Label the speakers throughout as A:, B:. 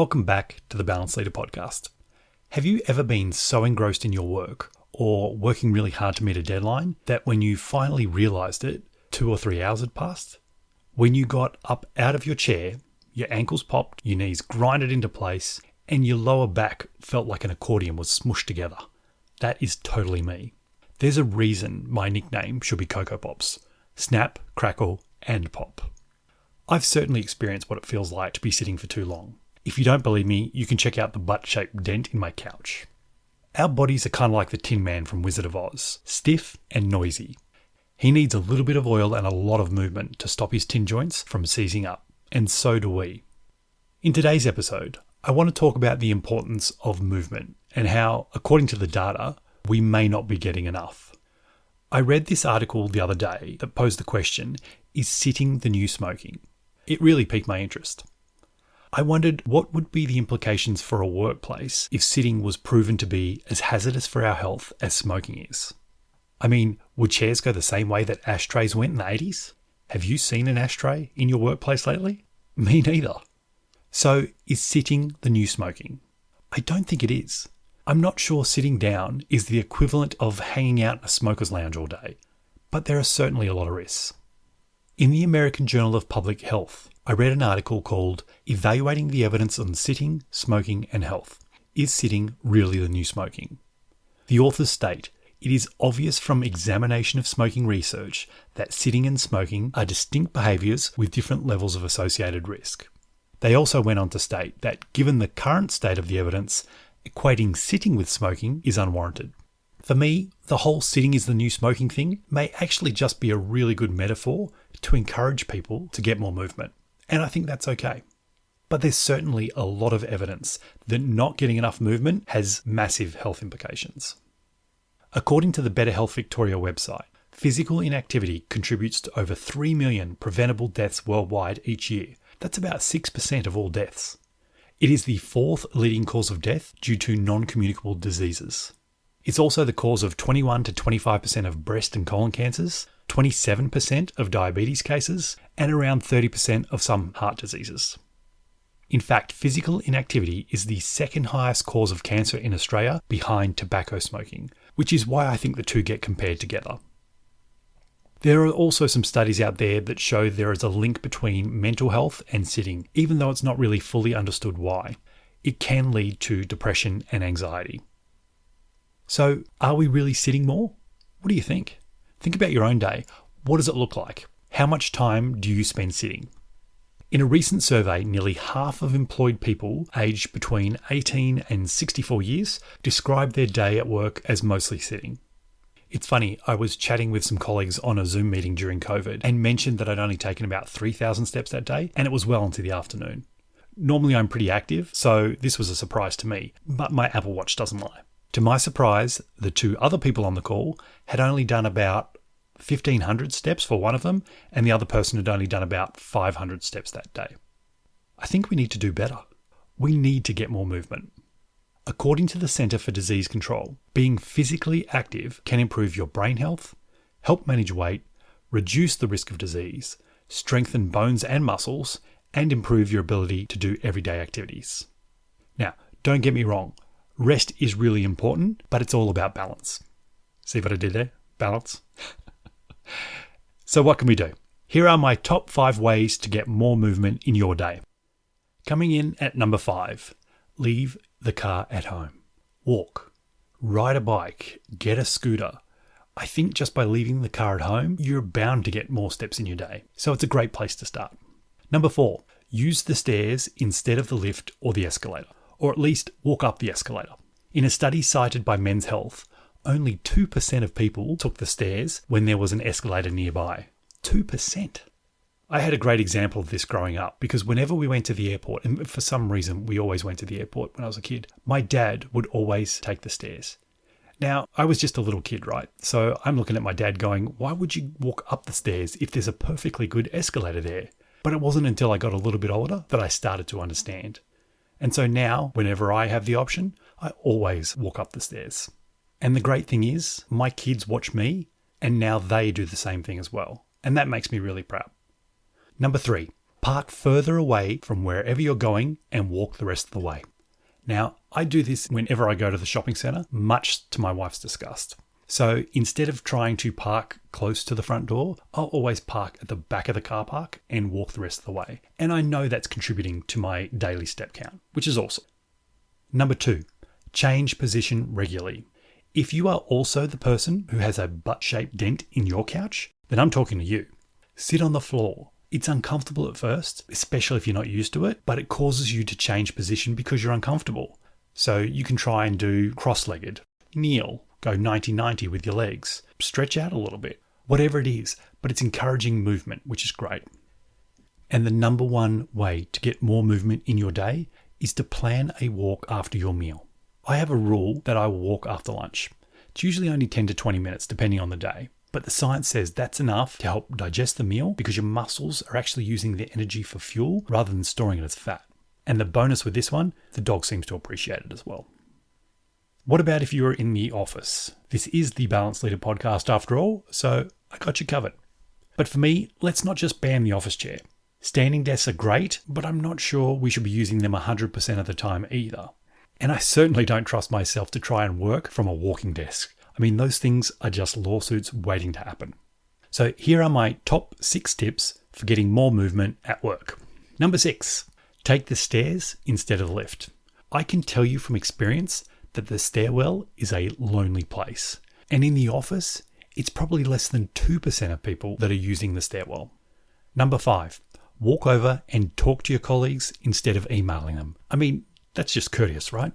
A: Welcome back to the Balanced Leader podcast. Have you ever been so engrossed in your work or working really hard to meet a deadline that when you finally realized it, 2 or 3 hours had passed? When you got up out of your chair, your ankles popped, your knees grinded into place, and your lower back felt like an accordion was smushed together. That is totally me. There's a reason my nickname should be Cocoa Pops. Snap, crackle, and pop. I've certainly experienced what it feels like to be sitting for too long. If you don't believe me, you can check out the butt-shaped dent in my couch. Our bodies are kind of like the Tin Man from Wizard of Oz, stiff and noisy. He needs a little bit of oil and a lot of movement to stop his tin joints from seizing up, and so do we. In today's episode, I want to talk about the importance of movement and how, according to the data, we may not be getting enough. I read this article the other day that posed the question, is sitting the new smoking? It really piqued my interest. I wondered what would be the implications for a workplace if sitting was proven to be as hazardous for our health as smoking is. I mean, would chairs go the same way that ashtrays went in the 80s? Have you seen an ashtray in your workplace lately? Me neither. So, is sitting the new smoking? I don't think it is. I'm not sure sitting down is the equivalent of hanging out in a smoker's lounge all day, but there are certainly a lot of risks. In the American Journal of Public Health, I read an article called Evaluating the Evidence on Sitting, Smoking and Health. Is sitting really the new smoking? The authors state, it is obvious from examination of smoking research that sitting and smoking are distinct behaviours with different levels of associated risk. They also went on to state that given the current state of the evidence, equating sitting with smoking is unwarranted. For me, the whole sitting is the new smoking thing may actually just be a really good metaphor to encourage people to get more movement. And I think that's okay. But there's certainly a lot of evidence that not getting enough movement has massive health implications. According to the Better Health Victoria website, physical inactivity contributes to over 3 million preventable deaths worldwide each year. That's about 6% of all deaths. It is the 4th leading cause of death due to non-communicable diseases. It's also the cause of 21 to 25% of breast and colon cancers, 27% of diabetes cases, and around 30% of some heart diseases. In fact, physical inactivity is the second highest cause of cancer in Australia behind tobacco smoking, which is why I think the two get compared together. There are also some studies out there that show there is a link between mental health and sitting, even though it's not really fully understood why. It can lead to depression and anxiety. So, are we really sitting more? What do you think? Think about your own day. What does it look like? How much time do you spend sitting? In a recent survey, nearly half of employed people aged between 18 and 64 years described their day at work as mostly sitting. It's funny, I was chatting with some colleagues on a Zoom meeting during COVID and mentioned that I'd only taken about 3,000 steps that day, and it was well into the afternoon. Normally I'm pretty active, so this was a surprise to me, but my Apple Watch doesn't lie. To my surprise, the 2 other people on the call had only done about 1,500 steps for one of them, and the other person had only done about 500 steps that day. I think we need to do better. We need to get more movement. According to the Centre for Disease Control, being physically active can improve your brain health, help manage weight, reduce the risk of disease, strengthen bones and muscles, and improve your ability to do everyday activities. Now, don't get me wrong. Rest is really important, but it's all about balance. See what I did there? Balance. So what can we do? Here are my top 5 ways to get more movement in your day. Coming in at number 5, leave the car at home. Walk, ride a bike, get a scooter. I think just by leaving the car at home, you're bound to get more steps in your day. So it's a great place to start. Number 4, use the stairs instead of the lift or the escalator. Or at least walk up the escalator. In a study cited by Men's Health, only 2% of people took the stairs when there was an escalator nearby. 2%. I had a great example of this growing up because whenever we went to the airport, and for some reason we always went to the airport when I was a kid, my dad would always take the stairs. Now, I was just a little kid, right? So I'm looking at my dad going, why would you walk up the stairs if there's a perfectly good escalator there? But it wasn't until I got a little bit older that I started to understand. And so now, whenever I have the option, I always walk up the stairs. And the great thing is, my kids watch me, and now they do the same thing as well. And that makes me really proud. Number 3, Park further away from wherever you're going and walk the rest of the way. Now, I do this whenever I go to the shopping centre, much to my wife's disgust. So instead of trying to park close to the front door, I'll always park at the back of the car park and walk the rest of the way. And I know that's contributing to my daily step count, which is awesome. Number 2, change position regularly. If you are also the person who has a butt-shaped dent in your couch, then I'm talking to you. Sit on the floor. It's uncomfortable at first, especially if you're not used to it, but it causes you to change position because you're uncomfortable. So you can try and do cross-legged, kneel, go 90-90 with your legs, stretch out a little bit, whatever it is, but it's encouraging movement, which is great. And the number one way to get more movement in your day is to plan a walk after your meal. I have a rule that I will walk after lunch. It's usually only 10 to 20 minutes depending on the day, but the science says that's enough to help digest the meal because your muscles are actually using their energy for fuel rather than storing it as fat. And the bonus with this one, the dog seems to appreciate it as well. What about if you're in the office? This is the Balanced Leader podcast after all, so I got you covered. But for me, let's not just ban the office chair. Standing desks are great, but I'm not sure we should be using them 100% of the time either. And I certainly don't trust myself to try and work from a walking desk. I mean, those things are just lawsuits waiting to happen. So here are my top 6 tips for getting more movement at work. Number 6, take the stairs instead of the lift. I can tell you from experience that the stairwell is a lonely place. And in the office, it's probably less than 2% of people that are using the stairwell. Number 5, walk over and talk to your colleagues instead of emailing them. I mean, that's just courteous, right?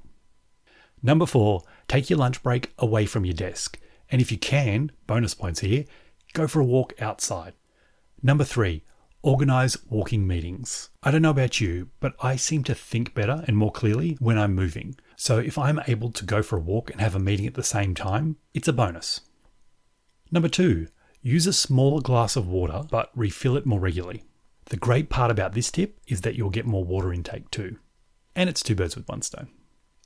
A: Number 4, take your lunch break away from your desk. And if you can, bonus points here, go for a walk outside. Number 3, organize walking meetings. I don't know about you, but I seem to think better and more clearly when I'm moving. So if I'm able to go for a walk and have a meeting at the same time, it's a bonus. Number 2, use a smaller glass of water, but refill it more regularly. The great part about this tip is that you'll get more water intake too. And it's 2 birds with 1 stone.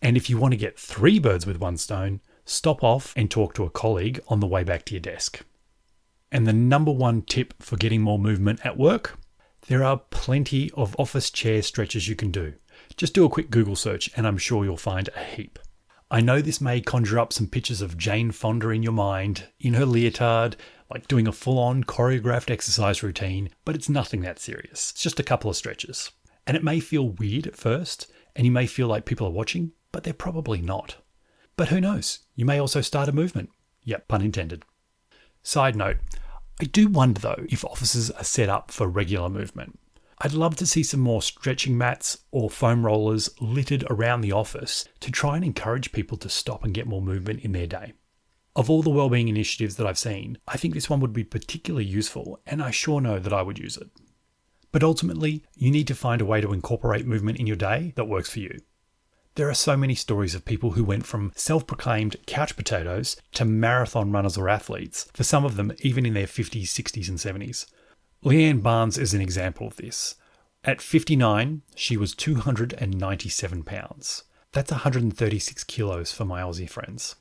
A: And if you want to get 3 birds with 1 stone, stop off and talk to a colleague on the way back to your desk. And the number 1 tip for getting more movement at work, there are plenty of office chair stretches you can do. Just do a quick Google search and I'm sure you'll find a heap. I know this may conjure up some pictures of Jane Fonda in your mind, in her leotard, like doing a full-on choreographed exercise routine, but it's nothing that serious. It's just a couple of stretches. And it may feel weird at first, and you may feel like people are watching, but they're probably not. But who knows? You may also start a movement. Yep, pun intended. Side note, I do wonder though if offices are set up for regular movement. I'd love to see some more stretching mats or foam rollers littered around the office to try and encourage people to stop and get more movement in their day. Of all the wellbeing initiatives that I've seen, I think this one would be particularly useful, and I sure know that I would use it. But ultimately, you need to find a way to incorporate movement in your day that works for you. There are so many stories of people who went from self-proclaimed couch potatoes to marathon runners or athletes, for some of them even in their 50s, 60s and 70s. Leanne Barnes is an example of this. At 59, she was 297 pounds. That's 136 kilos for my Aussie friends.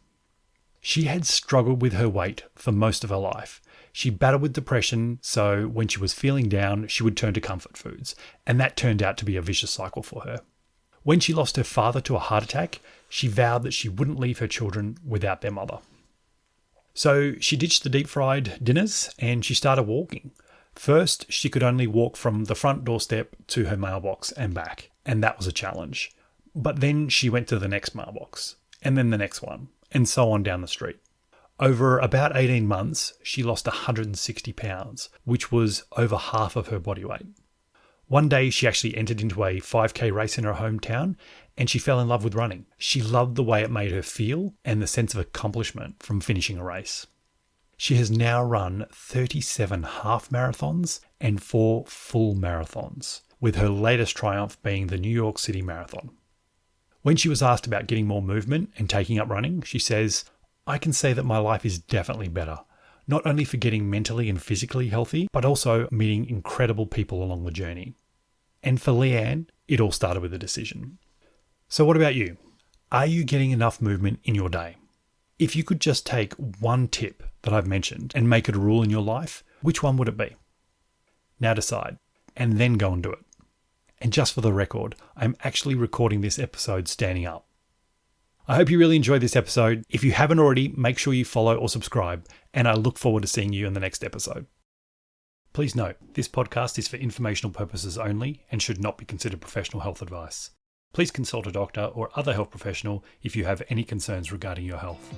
A: She had struggled with her weight for most of her life. She battled with depression, so when she was feeling down, she would turn to comfort foods, and that turned out to be a vicious cycle for her. When she lost her father to a heart attack, she vowed that she wouldn't leave her children without their mother. So she ditched the deep-fried dinners and she started walking. First, she could only walk from the front doorstep to her mailbox and back, and that was a challenge. But then she went to the next mailbox, and then the next one, and so on down the street. Over about 18 months, she lost 160 pounds, which was over half of her body weight. One day, she actually entered into a 5K race in her hometown, and she fell in love with running. She loved the way it made her feel and the sense of accomplishment from finishing a race. She has now run 37 half marathons and 4 full marathons, with her latest triumph being the New York City Marathon. When she was asked about getting more movement and taking up running, she says, "I can say that my life is definitely better, not only for getting mentally and physically healthy, but also meeting incredible people along the journey." And for Leanne, it all started with a decision. So what about you? Are you getting enough movement in your day? If you could just take one tip that I've mentioned and make it a rule in your life, which one would it be? Now decide. and then go and do it. And just for the record, I'm actually recording this episode standing up. I hope you really enjoyed this episode. If you haven't already, make sure you follow or subscribe, and I look forward to seeing you in the next episode. Please note, this podcast is for informational purposes only and should not be considered professional health advice. Please consult a doctor or other health professional if you have any concerns regarding your health.